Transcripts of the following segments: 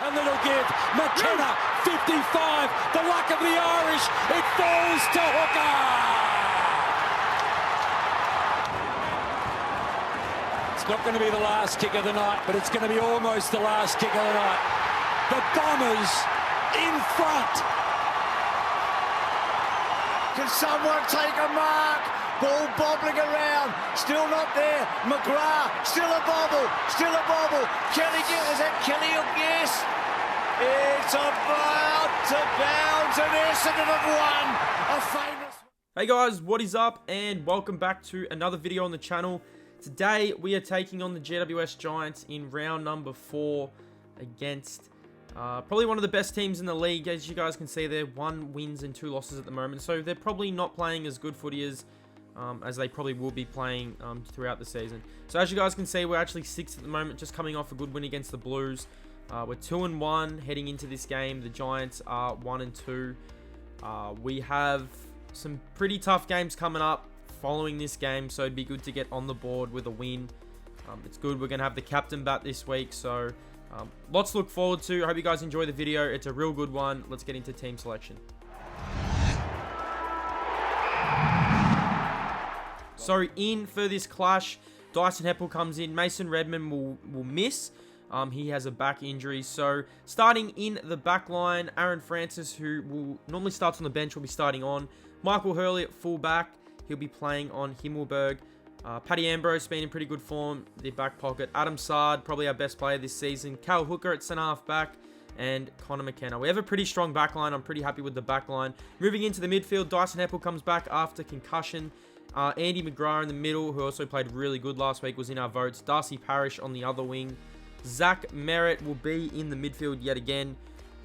A little give. McKenna, 55. The luck of the Irish. It falls to Hooker. It's not going to be the last kick of the night, but it's going to be almost the last kick of the night. The Bombers in front. Can someone take a mark? Ball bobbling around, still not there. McGrath, still a bobble, still a bobble. Kelly, is that Kelly Hook? Yes. It's about to bounce, an Essendon have won. A famous... Hey guys, what is up? And welcome back to another video on the channel. Today we are taking on the GWS Giants in round number 4 against probably one of the best teams in the league. As you guys can see, they're 1 wins and 2 losses at the moment, so they're probably not playing as good footy as they probably will be playing throughout the season. So as you guys can see, we're actually 6th at the moment, just coming off a good win against the Blues. We're 2-1 heading into this game. The Giants are 1-2. We have some pretty tough games coming up following this game, so it'd be good to get on the board with a win. It's good. We're going to have the captain bat this week, so lots to look forward to. I hope you guys enjoy the video. It's a real good one. Let's get into team selection. So in for this clash, Dyson Heppell comes in. Mason Redman will miss. He has a back injury. So starting in the back line, Aaron Francis, who will normally starts on the bench, will be starting on. Michael Hurley at full back. He'll be playing on Himmelberg. Paddy Ambrose been in pretty good form, the back pocket. Adam Sard, probably our best player this season. Cal Hooker at centre half back. And Connor McKenna. We have a pretty strong back line. I'm pretty happy with the back line. Moving into the midfield, Dyson Heppell comes back after concussion. Andy McGrath in the middle, who also played really good last week, was in our votes. Darcy Parish on the other wing. Zach Merritt will be in the midfield yet again.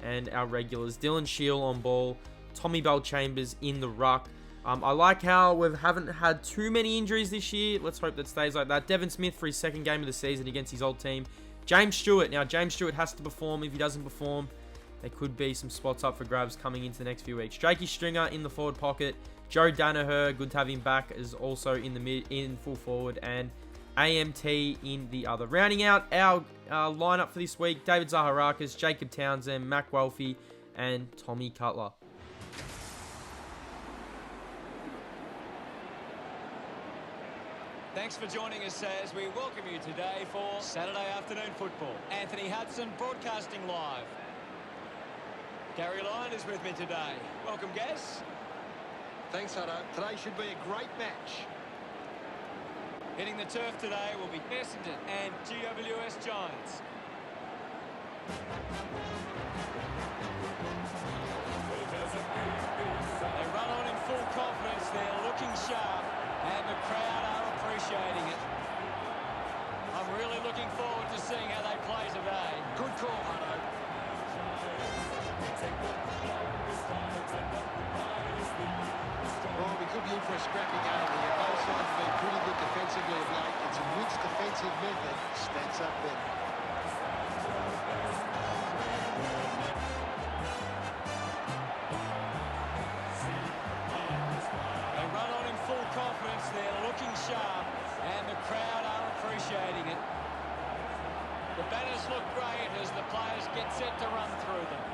And our regulars, Dylan Shield on ball. Tommy Bell-Chambers in the ruck. I like how we haven't had too many injuries this year. Let's hope that stays like that. Devon Smith for his 2nd game of the season against his old team. James Stewart. Now, James Stewart has to perform. If he doesn't perform, there could be some spots up for grabs coming into the next few weeks. Jakey Stringer in the forward pocket. Joe Danaher, good to have him back, is also in the in full forward, and AMT in the other. Rounding out our lineup for this week: David Zaharakis, Jacob Townsend, Mac Welfie, and Tommy Cutler. Thanks for joining us as we welcome you today for Saturday afternoon football. Anthony Hudson broadcasting live. Gary Lyon is with me today. Welcome, Gaz. Thanks, Hutto. Today should be a great match. Hitting the turf today will be Essendon and GWS Giants. They run on in full confidence. They're looking sharp, and the crowd are appreciating it. I'm really looking forward to seeing how they play today. Good call, Hutto. Well, we could be in for a scrappy game here. Both sides have been pretty good defensively of late. It's a which defensive method stacks up better. They run on in full confidence. They're looking sharp, and the crowd are appreciating it. The banners look great as the players get set to run through them.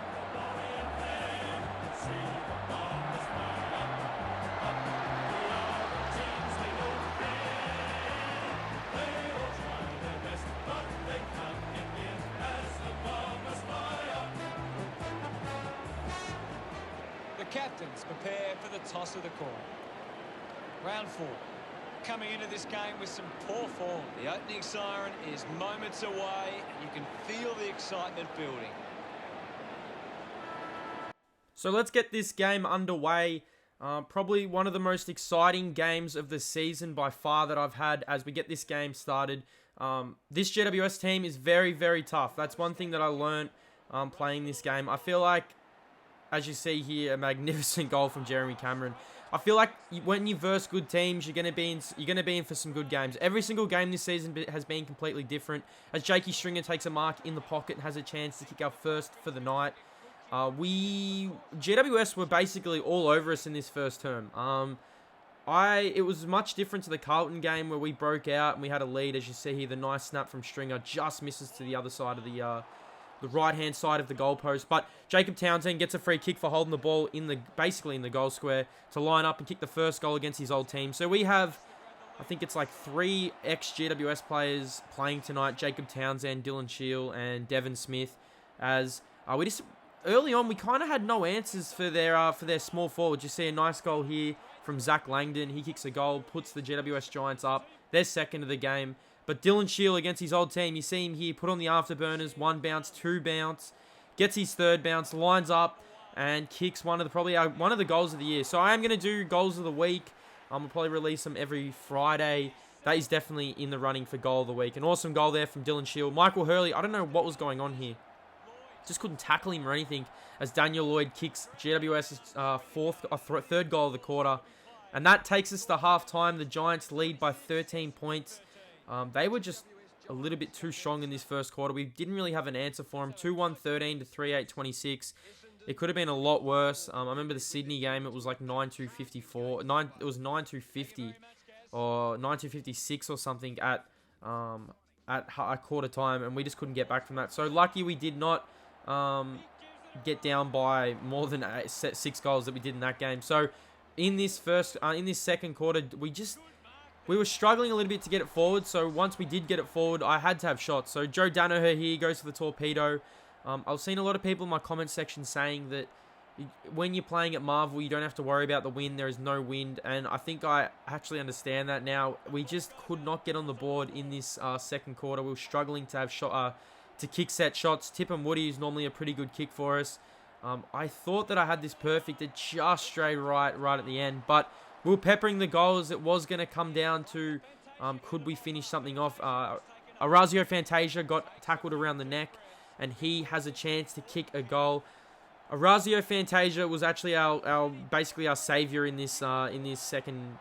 The captains prepare for the toss of the coin. Round 4. Coming into this game with some poor form. The opening siren is moments away. You can feel the excitement building. So let's get this game underway. Probably one of the most exciting games of the season by far that I've had as we get this game started. This GWS team is very, very tough. That's one thing that I learned playing this game. I feel like, as you see here, a magnificent goal from Jeremy Cameron. I feel like when you verse good teams, you're gonna be in for some good games. Every single game this season has been completely different. As Jakey Stringer takes a mark in the pocket and has a chance to kick our first for the night. GWS were basically all over us in this first term. It was much different to the Carlton game where we broke out and we had a lead. As you see here, the nice snap from Stringer just misses to the other side of the the right-hand side of the goalpost. But Jacob Townsend gets a free kick for holding the ball basically in the goal square to line up and kick the first goal against his old team. So we have, I think it's like 3 ex-GWS players playing tonight: Jacob Townsend, Dylan Shield, and Devon Smith. As we just early on, we kind of had no answers for their small forwards. You see a nice goal here from Zach Langdon. He kicks a goal, puts the GWS Giants up. They're second of the game. But Dylan Shield against his old team, you see him here, put on the afterburners, 1 bounce, 2 bounce, gets his 3rd bounce, lines up, and kicks one of the goals of the year. So I am going to do goals of the week. I'll probably release them every Friday. That is definitely in the running for goal of the week. An awesome goal there from Dylan Shield. Michael Hurley, I don't know what was going on here. Just couldn't tackle him or anything, as Daniel Lloyd kicks GWS's 3rd goal of the quarter. And that takes us to half-time. The Giants lead by 13 points. They were just a little bit too strong in this first quarter. We didn't really have an answer for them. 2-1-13 to 3-8-26. It could have been a lot worse. I remember the Sydney game. It was like 9-2-54. It was 9-2-50 or 9-2-56 or something at quarter time, and we just couldn't get back from that. So lucky we did not get down by more than 6 goals that we did in that game. So in this second quarter, we were struggling a little bit to get it forward. So once we did get it forward, I had to have shots. So Joe Danaher here goes for the torpedo. I've seen a lot of people in my comment section saying that when you're playing at Marvel, you don't have to worry about the wind. There is no wind, and I think I actually understand that now. We just could not get on the board in this second quarter. We were struggling to have to kick set shots. Tip and Woody is normally a pretty good kick for us. I thought that I had this perfect. It just strayed right at the end, but we were peppering the goals. It was going to come down to could we finish something off. Orazio Fantasia got tackled around the neck, and he has a chance to kick a goal. Orazio Fantasia was actually basically our savior in this second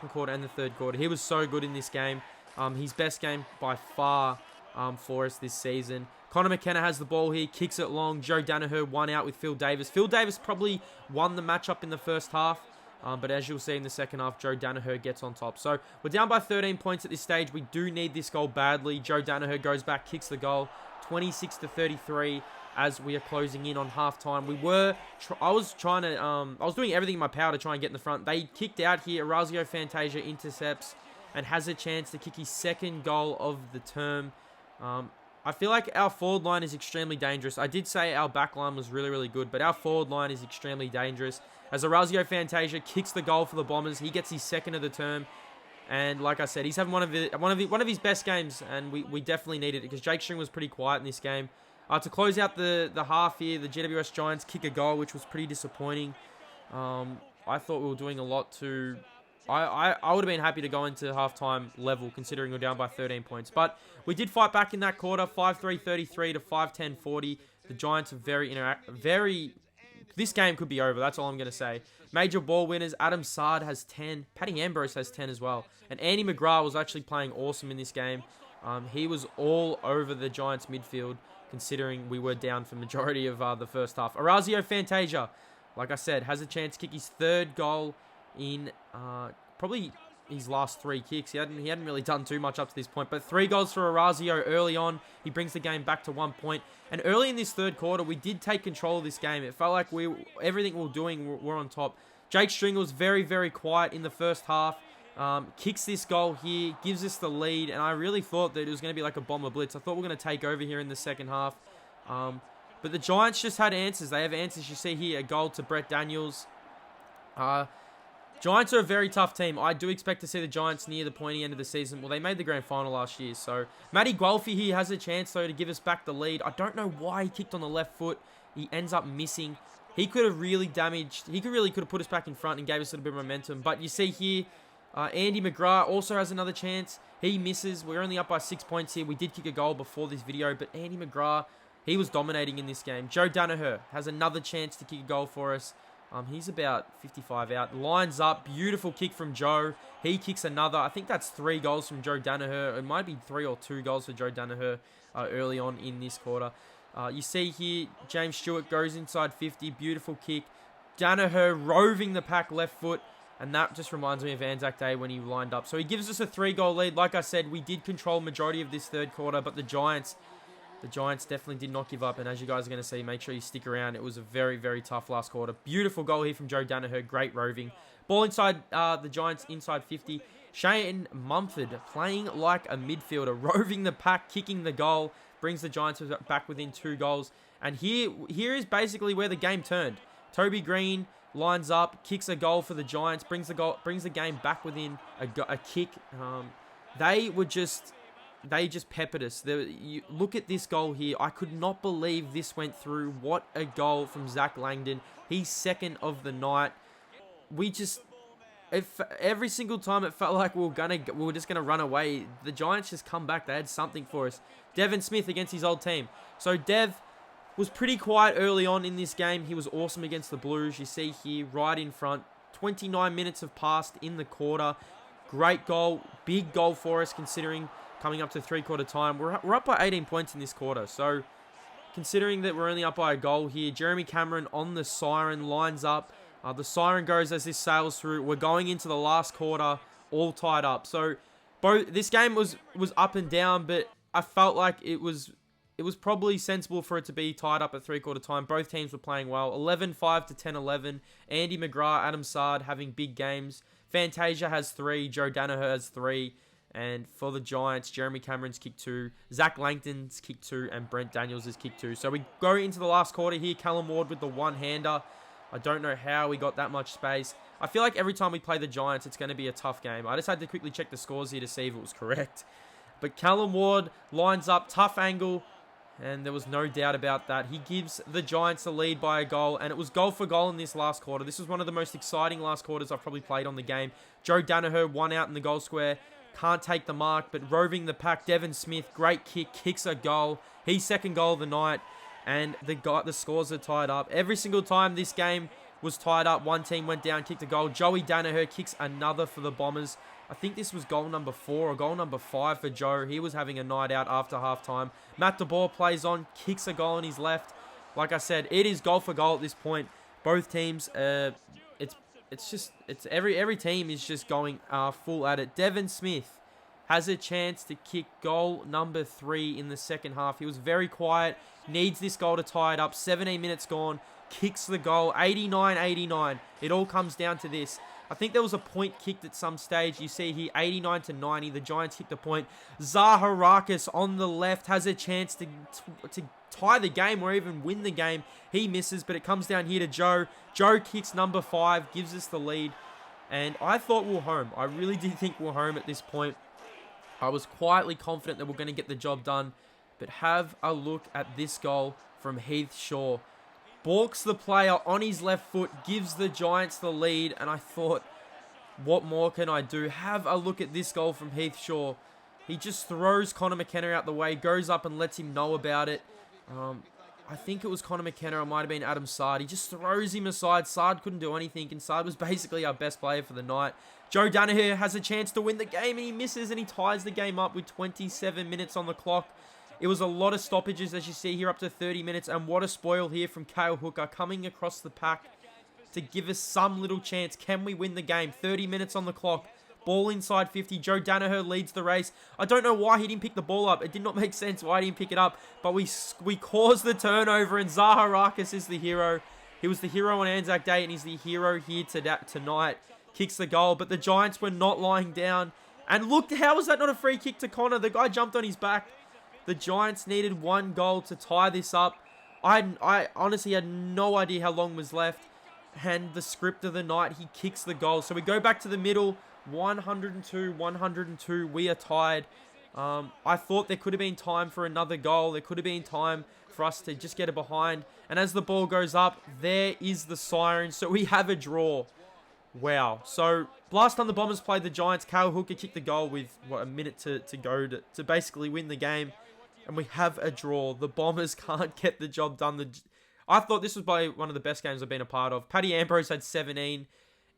quarter and the third quarter. He was so good in this game. His best game by far for us this season. Connor McKenna has the ball here, kicks it long. Joe Danaher won out with Phil Davis. Phil Davis probably won the matchup in the first half, but as you'll see in the second half, Joe Danaher gets on top. So we're down by 13 points at this stage. We do need this goal badly. Joe Danaher goes back, kicks the goal, 26-33. As we are closing in on halftime, I was doing everything in my power to try and get in the front. They kicked out here. Orazio Fantasia intercepts and has a chance to kick his 2nd goal of the term. I feel like our forward line is extremely dangerous. I did say our back line was really, really good, but our forward line is extremely dangerous. As Orazio Fantasia kicks the goal for the Bombers, he gets his 2nd of the term. And like I said, he's having one of his best games, and we definitely needed it because Jake String was pretty quiet in this game. To close out the half here, the GWS Giants kick a goal, which was pretty disappointing. I thought we were doing a lot to... I would have been happy to go into halftime level, considering we're down by 13 points. But we did fight back in that quarter, 5-3-33 to 5-10-40. The Giants are very... This game could be over, that's all I'm going to say. Major ball winners, Adam Sard has 10. Paddy Ambrose has 10 as well. And Andy McGrath was actually playing awesome in this game. He was all over the Giants midfield, considering we were down for majority of the first half. Orazio Fantasia, like I said, has a chance to kick his 3rd goal in probably his last 3 kicks. He hadn't really done too much up to this point, but 3 goals for Orazio early on. He brings the game back to 1 point. And early in this third quarter, we did take control of this game. It felt like everything we were doing, we're on top. Jake Stringer was very, very quiet in the first half. Kicks this goal here, gives us the lead, and I really thought that it was going to be like a bomber blitz. I thought we were going to take over here in the second half. But the Giants just had answers. They have answers. You see here a goal to Brett Daniels. Giants are a very tough team. I do expect to see the Giants near the pointy end of the season. Well, they made the grand final last year. So Matty Guelphy here has a chance, though, to give us back the lead. I don't know why he kicked on the left foot. He ends up missing. He could have really damaged. He could have put us back in front and gave us a little bit of momentum. But you see here, Andy McGrath also has another chance. He misses. We're only up by 6 points here. We did kick a goal before this video, but Andy McGrath, he was dominating in this game. Joe Danaher has another chance to kick a goal for us. He's about 55 out. Lines up. Beautiful kick from Joe. He kicks another. I think that's 3 goals from Joe Danaher. It might be 3 or 2 goals for Joe Danaher early on in this quarter. You see here, James Stewart goes inside 50. Beautiful kick. Danaher roving the pack left foot. And that just reminds me of Anzac Day when he lined up. So he gives us a 3-goal lead. Like I said, we did control majority of this third quarter, but the Giants, The Giants definitely did not give up, and as you guys are going to see, make sure you stick around. It was a very, very tough last quarter. Beautiful goal here from Joe Danaher. Great roving. Ball inside the Giants, inside 50. Shane Mumford playing like a midfielder, roving the pack, kicking the goal, brings the Giants back within 2 goals. And here is basically where the game turned. Toby Green lines up, kicks a goal for the Giants, brings the game back within a kick. They just peppered us. You look at this goal here. I could not believe this went through. What a goal from Zach Langdon. He's second of the night. Every single time it felt like we were just gonna run away. The Giants just come back. They had something for us. Devin Smith against his old team. So Dev was pretty quiet early on in this game. He was awesome against the Blues. You see here, right in front. 29 minutes have passed in the quarter. Great goal. Big goal for us considering coming up to 3/4 time. We're up by 18 points in this quarter. So considering that we're only up by a goal here, Jeremy Cameron on the siren lines up. The siren goes as this sails through. We're going into the last quarter, all tied up. So this game was up and down, but I felt like it was probably sensible for it to be tied up at 3/4 time. Both teams were playing well. 11-5 to 10-11. Andy McGrath, Adam Sard having big games. Fantasia has 3. Joe Danaher has 3. And for the Giants, Jeremy Cameron's kick 2. Zach Langton's kick 2. And Brent Daniels' is kick 2. So we go into the last quarter here. Callum Ward with the one-hander. I don't know how we got that much space. I feel like every time we play the Giants, it's going to be a tough game. I just had to quickly check the scores here to see if it was correct. But Callum Ward lines up, tough angle, and there was no doubt about that. He gives the Giants the lead by a goal, and it was goal for goal in this last quarter. This was one of the most exciting last quarters I've probably played on the game. Joe Danaher, 1 out in the goal square. Can't take the mark, but roving the pack, Devin Smith, great kick, kicks a goal. He's second goal of the night. And the scores are tied up. Every single time this game was tied up, one team went down, kicked a goal. Joey Danaher kicks another for the Bombers. I think this was goal number 4 or goal number 5 for Joe. He was having a night out after halftime. Matt DeBoer plays on, kicks a goal on his left. Like I said, it is goal for goal at this point. Both teams, every team is just going full at it. Devin Smith has a chance to kick goal number 3 in the second half. He was very quiet, needs this goal to tie it up. 17 minutes gone, kicks the goal, 89-89. It all comes down to this. I think there was a point kicked at some stage. You see here, 89-90. The Giants kicked the point. Zaharakis on the left has a chance to tie the game or even win the game. He misses, but it comes down here to Joe. Joe kicks number 5, gives us the lead. And I thought we were home. I really did think we were home at this point. I was quietly confident that we're going to get the job done. But have a look at this goal from Heath Shaw. Balks the player on his left foot, gives the Giants the lead. And I thought, what more can I do? Have a look at this goal from Heath Shaw. He just throws Connor McKenna out the way, goes up and lets him know about it. I think it was Connor McKenna, or it might have been Adam Sard. He just throws him aside. Sard couldn't do anything, and Sard was basically our best player for the night. Joe Danaher has a chance to win the game, and he misses, and he ties the game up with 27 minutes on the clock. It was a lot of stoppages, as you see here, up to 30 minutes, and what a spoil here from Cale Hooker coming across the pack to give us some little chance. Can we win the game? 30 minutes on the clock. Ball inside 50. Joe Danaher leads the race. I don't know why he didn't pick the ball up. It did not make sense why he didn't pick it up. But we caused the turnover, and Zaharakis is the hero. He was the hero on Anzac Day, and he's the hero here tonight. Kicks the goal, but the Giants were not lying down. And look, how was that not a free kick to Connor? The guy jumped on his back. The Giants needed 1 goal to tie this up. I honestly had no idea how long was left. And the script of the night, he kicks the goal. So we go back to the middle. 102. We are tied. I thought there could have been time for another goal. There could have been time for us to just get it behind. And as the ball goes up, there is the siren. So we have a draw. Wow. So last time the Bombers played the Giants, Cale Hooker kicked the goal with a minute to go to basically win the game. And we have a draw. The Bombers can't get the job done. I thought this was probably one of the best games I've been a part of. Paddy Ambrose had 17.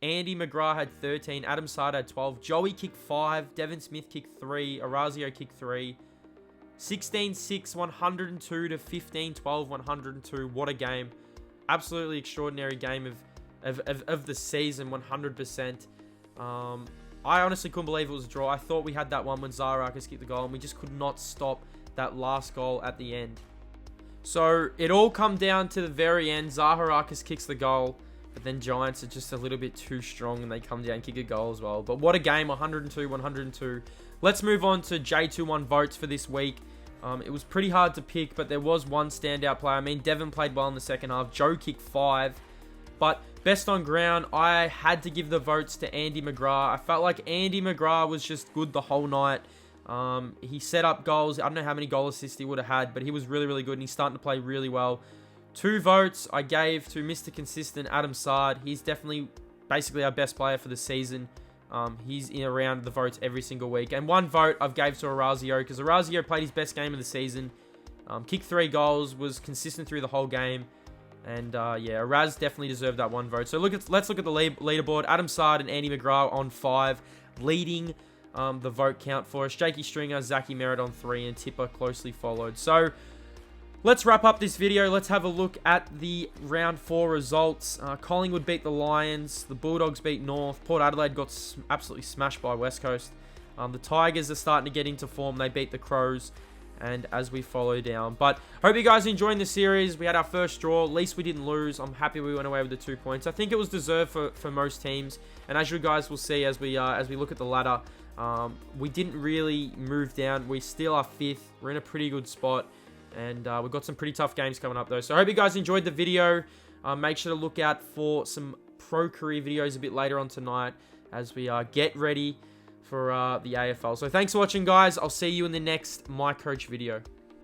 Andy McGrath had 13. Adam Sard had 12. Joey kicked 5. Devin Smith kicked 3. Orazio kicked 3. 16-6, 102 to 15-12, 102. What a game. Absolutely extraordinary game of the season, 100%. I honestly couldn't believe it was a draw. I thought we had that one when Zaharakis kicked the goal, and we just could not stop that last goal at the end. So it all come down to the very end. Zaharakis kicks the goal, but then Giants are just a little bit too strong, and they come down and kick a goal as well. But what a game, 102, 102. Let's move on to J21 votes for this week. It was pretty hard to pick, but there was one standout player. I mean, Devon played well in the second half. Joe kicked 5. But best on ground, I had to give the votes to Andy McGrath. I felt like Andy McGrath was just good the whole night. He set up goals. I don't know how many goal assists he would have had, but he was really, really good, and he's starting to play really well. 2 votes I gave to Mr. Consistent, Adam Sard. He's definitely basically our best player for the season. He's in around the votes every single week. And 1 vote I've gave to Orazio, because Orazio played his best game of the season. Kicked 3 goals, was consistent through the whole game. And yeah, Oraz definitely deserved that 1 vote. So let's look at the leaderboard. Adam Sard and Andy McGrath on 5, leading the vote count for us. Jakey Stringer, Zachy Merritt on 3, and Tipper closely followed. So let's wrap up this video. Let's have a look at the round 4 results. Collingwood beat the Lions. The Bulldogs beat North. Port Adelaide got absolutely smashed by West Coast. The Tigers are starting to get into form. They beat the Crows. And as we follow down. But hope you guys are enjoying the series. We had our first draw. At least we didn't lose. I'm happy we went away with the 2 points. I think it was deserved for most teams. And as you guys will see as we look at the ladder, we didn't really move down. We still are 5th. We're in a pretty good spot. And we've got some pretty tough games coming up though. So I hope you guys enjoyed the video. Make sure to look out for some pro career videos a bit later on tonight as we get ready for the AFL. So thanks for watching, guys. I'll see you in the next MyCoach video.